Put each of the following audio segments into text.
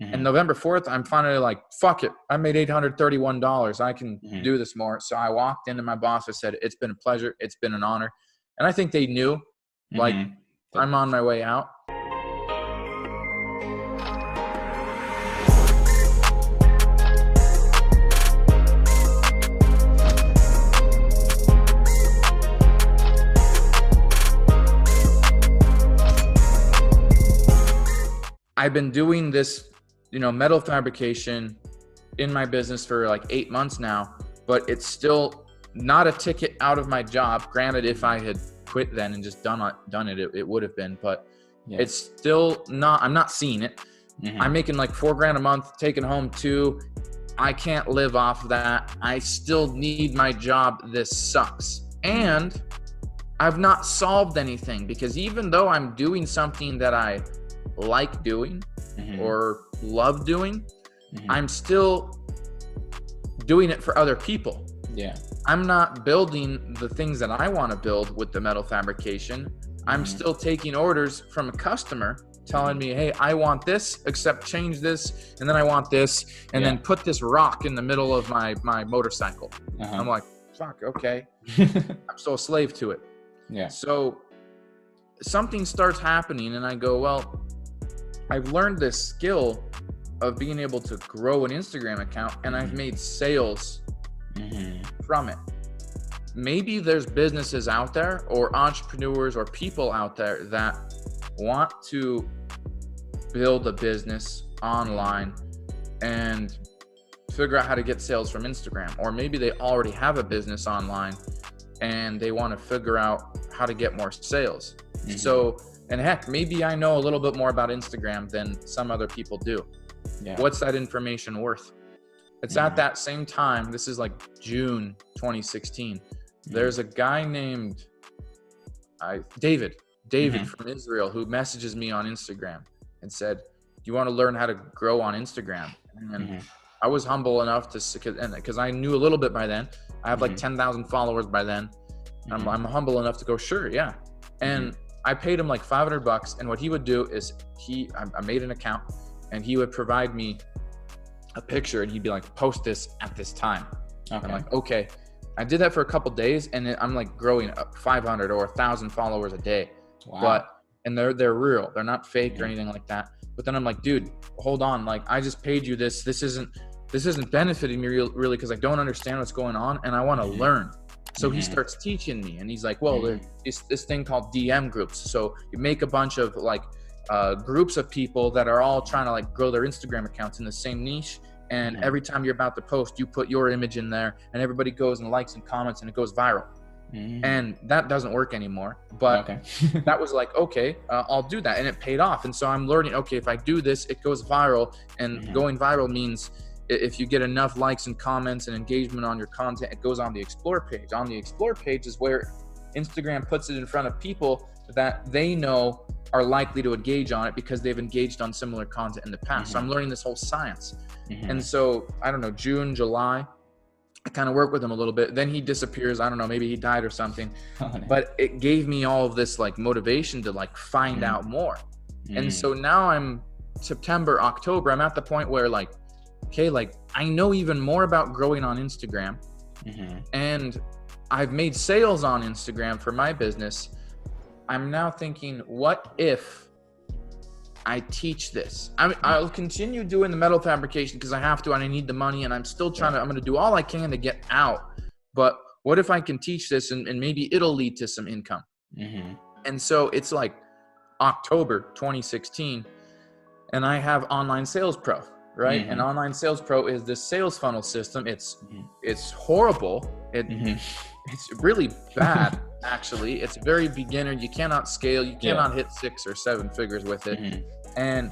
And November 4th, I'm finally like, fuck it. I made $831. I can do this more. So I walked into my boss. I said, it's been a pleasure. It's been an honor. And I think they knew, like, I'm on my way out. I've been doing this, metal fabrication in my business for like 8 months now, but it's still not a ticket out of my job. Granted, if I had quit then and just done it, it would have been, but it's still not, I'm not seeing it. I'm making like $4,000 a month, taking home 2. I can't live off of that. I still need my job. This sucks. And I've not solved anything, because even though I'm doing something that I like doing or love doing, I'm still doing it for other people. I'm not building the things that I want to build with the metal fabrication. I'm still taking orders from a customer telling me, hey, I want this, except change this, and then I want this, and then put this rock in the middle of my motorcycle. I'm like, fuck, okay. I'm still a slave to it. So something starts happening and I go, well, I've learned this skill of being able to grow an Instagram account, and I've made sales from it. Maybe there's businesses out there or entrepreneurs or people out there that want to build a business online and figure out how to get sales from Instagram. Or maybe they already have a business online and they want to figure out how to get more sales. So, and heck, maybe I know a little bit more about Instagram than some other people do. What's that information worth? It's at that same time, this is like June 2016. There's a guy named David from Israel who messages me on Instagram and said, do you want to learn how to grow on Instagram? And I was humble enough to, because I knew a little bit by then. I have like 10,000 followers by then. I'm humble enough to go, sure, yeah. And I paid him like $500, and what he would do is I made an account, and he would provide me a picture, and he'd be like, post this at this time. I'm like, okay. I did that for a couple days, and I'm like growing up 500 or 1,000 followers a day. And they're real. They're not fake or anything like that. But then I'm like, dude, hold on. Like, I just paid you this. This isn't benefiting me really, because I don't understand what's going on, and I want to learn. So he starts teaching me, and he's like, well, there's this thing called DM groups. So you make a bunch of like groups of people that are all trying to like grow their Instagram accounts in the same niche. And every time you're about to post, you put your image in there, and everybody goes and likes and comments, and it goes viral. And that doesn't work anymore. But that was like, okay, I'll do that. And it paid off. And so I'm learning, okay, if I do this, it goes viral. And going viral means if you get enough likes and comments and engagement on your content, it goes on the Explore page. On the Explore page is where Instagram puts it in front of people that they know are likely to engage on it because they've engaged on similar content in the past. So I'm learning this whole science. And so, I don't know, June, July, I kind of work with him a little bit. Then he disappears. I don't know, maybe he died or something. But it gave me all of this like motivation to like find out more. And so now I'm September, October, I'm at the point where like, okay, like I know even more about growing on Instagram, and I've made sales on Instagram for my business. I'm now thinking, what if I teach this? I'll continue doing the metal fabrication because I have to, and I need the money, and I'm still trying to, I'm going to do all I can to get out. But what if I can teach this and maybe it'll lead to some income? And so it's like October 2016, and I have Online Sales Pro. Right. And Online Sales Pro is this sales funnel system. It's horrible. It's really bad. Actually, it's very beginner. You cannot scale. You cannot hit 6 or 7 figures with it. And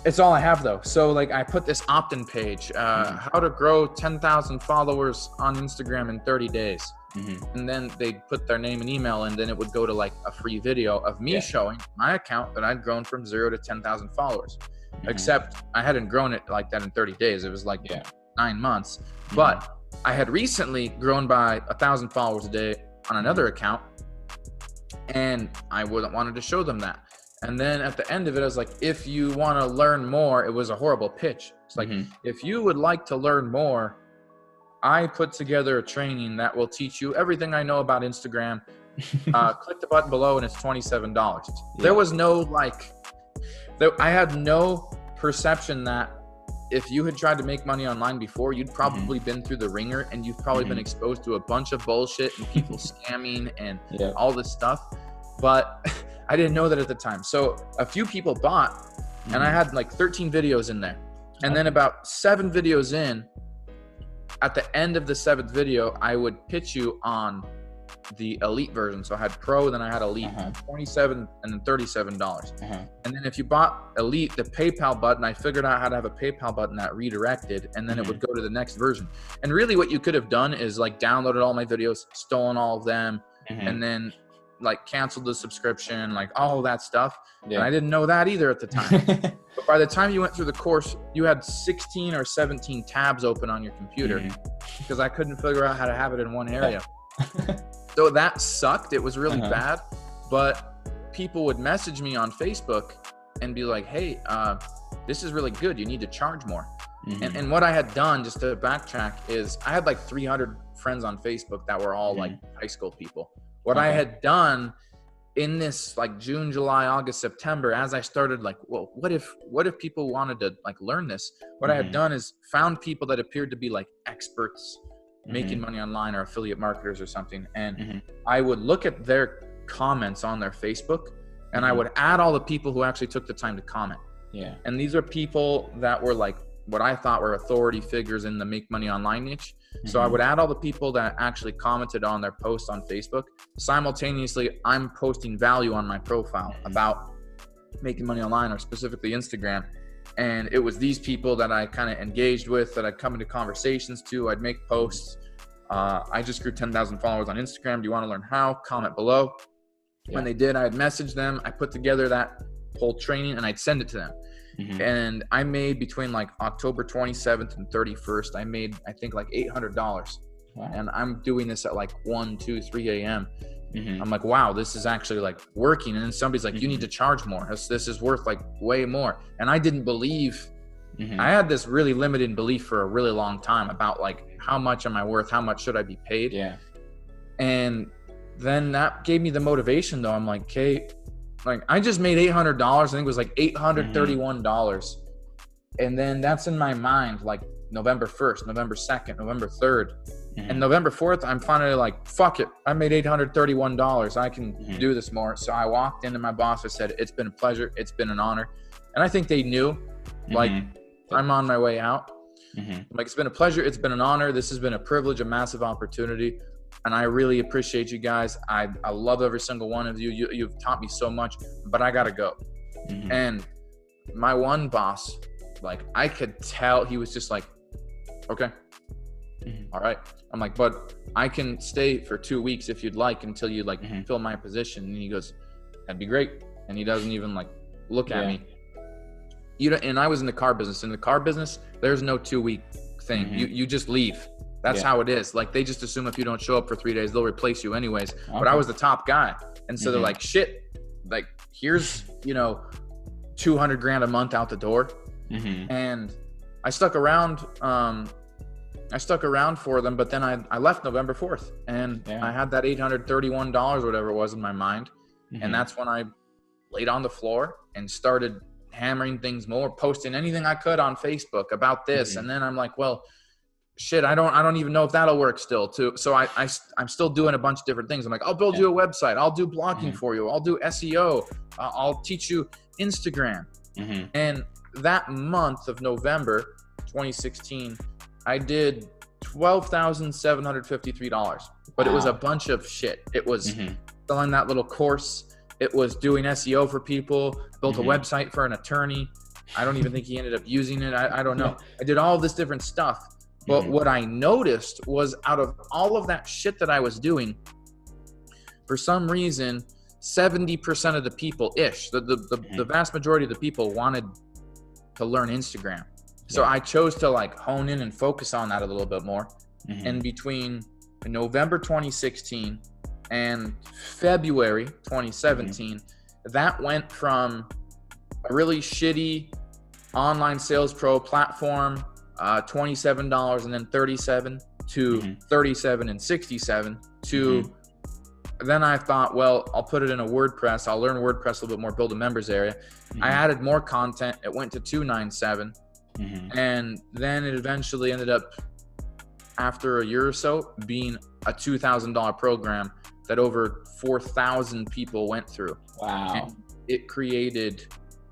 it's all I have though. So like I put this opt-in page, how to grow 10,000 followers on Instagram in 30 days. And then they put their name and email, and then it would go to like a free video of me showing my account that I'd grown from 0 to 10,000 followers. Except I hadn't grown it like that in 30 days. It was like 9 months. But I had recently grown by 1,000 followers a day on another account, and I wanted to show them that. And then at the end of it, I was like, if you want to learn more, it was a horrible pitch. It's like, if you would like to learn more, I put together a training that will teach you everything I know about Instagram. Click the button below and it's $27. Yeah. There was no I had no perception that if you had tried to make money online before, you'd probably been through the ringer, and you've probably been exposed to a bunch of bullshit and people scamming and all this stuff. But I didn't know that at the time. So a few people bought, and I had like 13 videos in there. And then about 7 videos in, at the end of the 7th video, I would pitch you on the elite version. So I had pro, then I had elite, $27 and then $37. And then if you bought elite, the PayPal button, I figured out how to have a PayPal button that redirected, and then it would go to the next version. And really what you could have done is like downloaded all my videos, stolen all of them, and then like canceled the subscription, like all of that stuff. And I didn't know that either at the time. But by the time you went through the course, you had 16 or 17 tabs open on your computer because I couldn't figure out how to have it in one area. So that sucked. It was really bad. But people would message me on Facebook and be like, hey, this is really good. You need to charge more. And what I had done, just to backtrack, is I had like 300 friends on Facebook that were all like high school people. What I had done in this like June, July, August, September, as I started like, well, what if people wanted to like learn this? What I had done is found people that appeared to be like experts making money online or affiliate marketers or something. And I would look at their comments on their Facebook, and I would add all the people who actually took the time to comment. And these are people that were like what I thought were authority figures in the make money online niche. So I would add all the people that actually commented on their posts on Facebook. Simultaneously, I'm posting value on my profile about making money online, or specifically Instagram. And it was these people that I kind of engaged with, that I'd come into conversations to. I'd make posts. I just grew 10,000 followers on Instagram. Do you want to learn how? Comment below. When they did, I'd message them. I put together that whole training and I'd send it to them. And I made between like October 27th and 31st, I made, I think like $800. Wow. And I'm doing this at like 1, 2, 3 a.m. I'm like, wow, this is actually like working. And then somebody's like, you need to charge more. This is worth like way more. And I didn't believe, I had this really limited belief for a really long time about like, how much am I worth? How much should I be paid? And then that gave me the motivation though. I'm like, okay, like I just made $800. I think it was like $831. And then that's in my mind, like November 1st, November 2nd, November 3rd. And November 4th, I'm finally like, fuck it. I made $831. I can do this more. So I walked into my boss. I said, it's been a pleasure. It's been an honor. And I think they knew, like, I'm on my way out. Like, it's been a pleasure. It's been an honor. This has been a privilege, a massive opportunity. And I really appreciate you guys. I love every single one of you. You've taught me so much, but I got to go. And my one boss, like, I could tell he was just like, okay, all right. I'm like, but I can stay for 2 weeks if you'd like, until you like fill my position. And he goes, that'd be great. And he doesn't even like look at me. You know, and I was in the car business. In the car business, there's no 2-week thing. You just leave. That's how it is. Like, they just assume if you don't show up for 3 days, they'll replace you anyways. But I was the top guy. And so they're like, shit, like, here's, you know, $200,000 a month out the door. And I stuck around. For them, but then I left November 4th, and I had that $831, whatever it was, in my mind. And that's when I laid on the floor and started hammering things more, posting anything I could on Facebook about this. And then I'm like, well, shit, I don't even know if that'll work still too. So I'm still doing a bunch of different things. I'm like, I'll build you a website. I'll do blogging for you. I'll do SEO. I'll teach you Instagram. And that month of November 2016, I did $12,753, but it was a bunch of shit. It was selling that little course. It was doing SEO for people, built a website for an attorney. I don't even think he ended up using it. I don't know. I did all this different stuff. But what I noticed was, out of all of that shit that I was doing, for some reason, 70% of the people the vast majority of the people wanted to learn Instagram. So I chose to like hone in and focus on that a little bit more. And between November 2016 and February 2017, that went from a really shitty online sales pro platform, $27 and then $37 to $37 and $67 to then I thought, well, I'll put it in a WordPress. I'll learn WordPress a little bit more, build a members area. I added more content. It went to $297. And then it eventually ended up, after a year or so, being a $2,000 program that over 4,000 people went through. Wow. And it created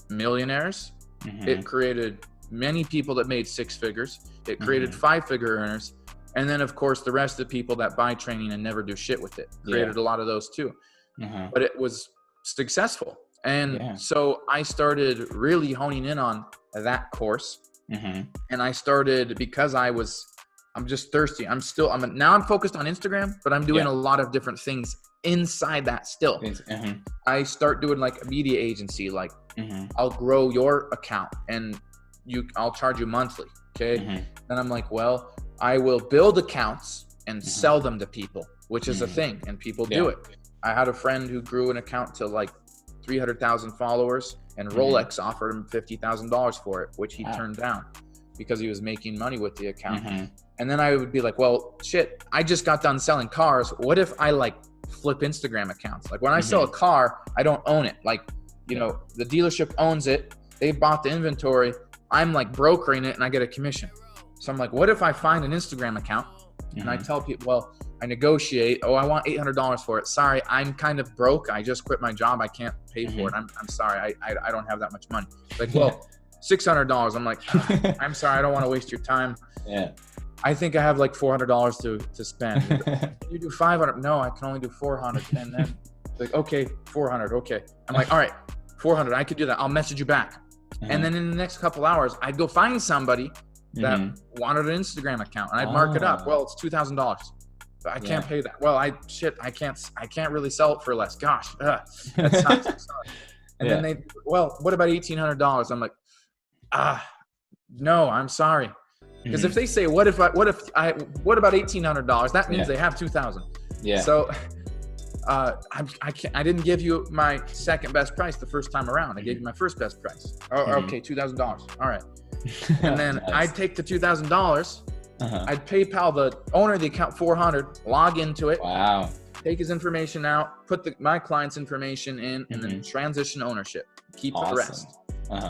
millionaires. It created many people that made six figures. It created five-figure earners. And then, of course, the rest of the people that buy training and never do shit with it created a lot of those too. But it was successful. And so I started really honing in on that course. And I started, because I'm just thirsty. Now I'm focused on Instagram, but I'm doing a lot of different things inside that still. I start doing like a media agency, like I'll grow your account and I'll charge you monthly. Okay. Then I'm like, well, I will build accounts and sell them to people, which is a thing, and people do it. I had a friend who grew an account to like 300,000 followers, and Rolex offered him $50,000 for it, which he turned down because he was making money with the account. And then I would be like, well, shit, I just got done selling cars. What if I like flip Instagram accounts? Like when I sell a car, I don't own it. Like, you know, the dealership owns it. They bought the inventory. I'm like brokering it and I get a commission. So I'm like, what if I find an Instagram account and I tell people, well, I negotiate, oh, I want $800 for it. Sorry, I'm kind of broke. I just quit my job. I can't pay for it. I'm sorry. I don't have that much money. Like, well, $600. I'm like, I'm sorry. I don't want to waste your time. I think I have like $400 to spend. Can you do 500? No, I can only do 400. And then like, okay, 400. Okay. I'm like, all right, 400. I could do that. I'll message you back. And then in the next couple hours, I'd go find somebody that wanted an Instagram account, and I'd mark it up. Well, it's $2,000. I can't pay that. Well, I can't really sell it for less. Gosh, that sucks. And then well, what about $1,800? I'm like, no, I'm sorry. Because if they say, what about $1,800? That means they have 2,000. So I didn't give you my second best price the first time around. I gave you my first best price. Okay, $2,000. All right. And then I'd take the $2,000. I'd PayPal the owner of the account $400, log into it. Wow. Take his information out, put my client's information in, and then transition ownership. Keep the rest.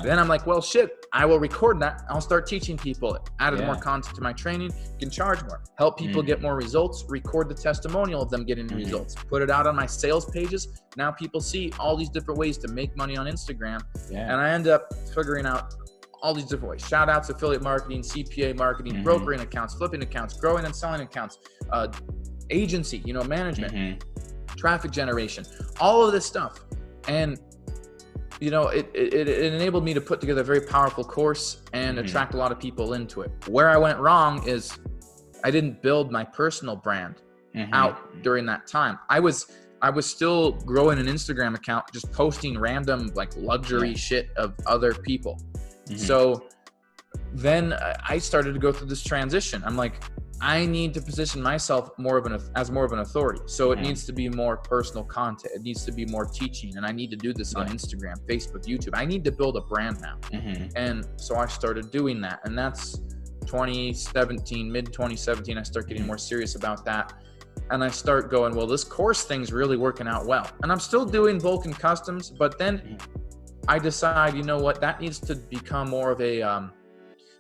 Then I'm like, well, shit, I will record that. I'll start teaching people. Added more content to my training. Can charge more. Help people get more results. Record the testimonial of them getting results. Put it out on my sales pages. Now people see all these different ways to make money on Instagram. And I end up figuring out all these different ways. Shout outs, affiliate marketing, CPA marketing, brokering accounts, flipping accounts, growing and selling accounts, agency, management, traffic generation, all of this stuff. And it enabled me to put together a very powerful course and attract a lot of people into it. Where I went wrong is I didn't build my personal brand out during that time. I was still growing an Instagram account, just posting random like luxury shit of other people. So then I started to go through this transition. I'm like, I need to position myself as more of an authority. So it needs to be more personal content. It needs to be more teaching. And I need to do this on Instagram, Facebook, YouTube. I need to build a brand now. And so I started doing that. And that's 2017, mid 2017, I start getting more serious about that. And I start going, well, this course thing's really working out well. And I'm still doing bulk and customs, but then I decide, you know what, that needs to become more of a, I'm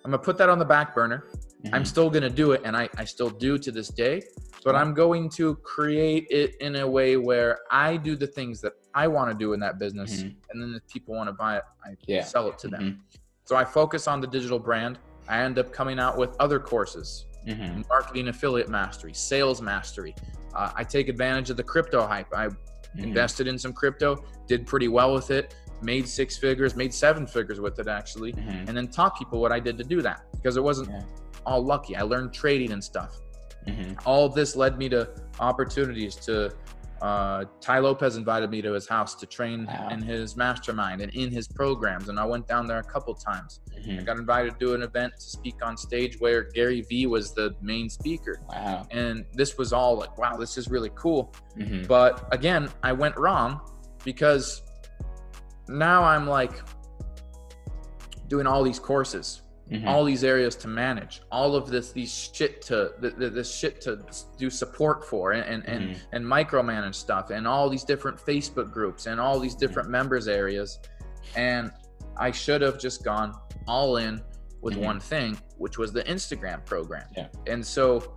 gonna put that on the back burner. I'm still gonna do it, and I still do to this day, but I'm going to create it in a way where I do the things that I wanna do in that business, and then if people wanna buy it, I sell it to them. So I focus on the digital brand. I end up coming out with other courses, marketing affiliate mastery, sales mastery. I take advantage of the crypto hype. I invested in some crypto, did pretty well with it, made 6 figures, made 7 figures with it actually, and then taught people what I did to do that, because it wasn't all lucky. I learned trading and stuff. All of this led me to opportunities to Ty Lopez invited me to his house to train in his mastermind and in his programs, and I went down there a couple times. I got invited to do an event to speak on stage where Gary Vee was the main speaker. And this was all like, wow, this is really cool. But again, I went wrong because now I'm like doing all these courses, all these areas to manage, all of this shit to do support for, and micromanage stuff, and all these different Facebook groups and all these different members areas. And I should have just gone all in with one thing, which was the Instagram program. And so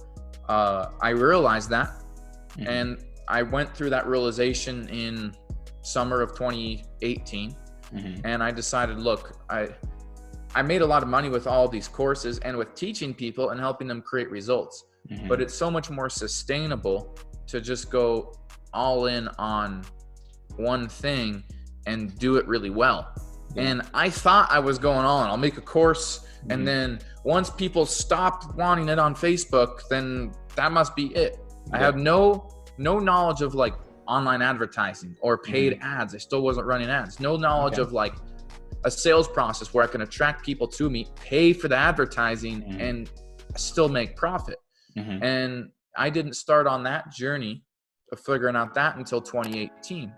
I realized that, and I went through that realization in summer of 2018. And I decided, look, I made a lot of money with all these courses and with teaching people and helping them create results, but it's so much more sustainable to just go all in on one thing and do it really well. And I thought I was going all in. I'll make a course, and then once people stopped wanting it on Facebook, then that must be it. I have no knowledge of like online advertising or paid ads. I still wasn't running ads. No knowledge of like a sales process where I can attract people to me, pay for the advertising, and still make profit. And I didn't start on that journey of figuring out that until 2018.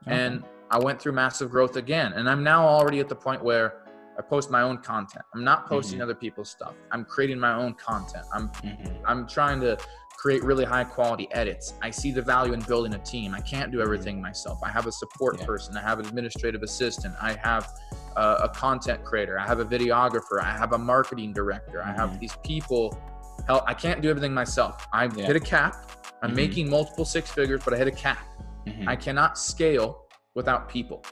And I went through massive growth again. And I'm now already at the point where I post my own content. I'm not posting other people's stuff. I'm creating my own content. I'm trying to create really high quality edits. I see the value in building a team. I can't do everything myself. I have a support person. I have an administrative assistant. I have a content creator. I have a videographer. I have a marketing director. I have these people help. I can't do everything myself. I hit a cap. I'm making multiple six figures, but I hit a cap. I cannot scale without people.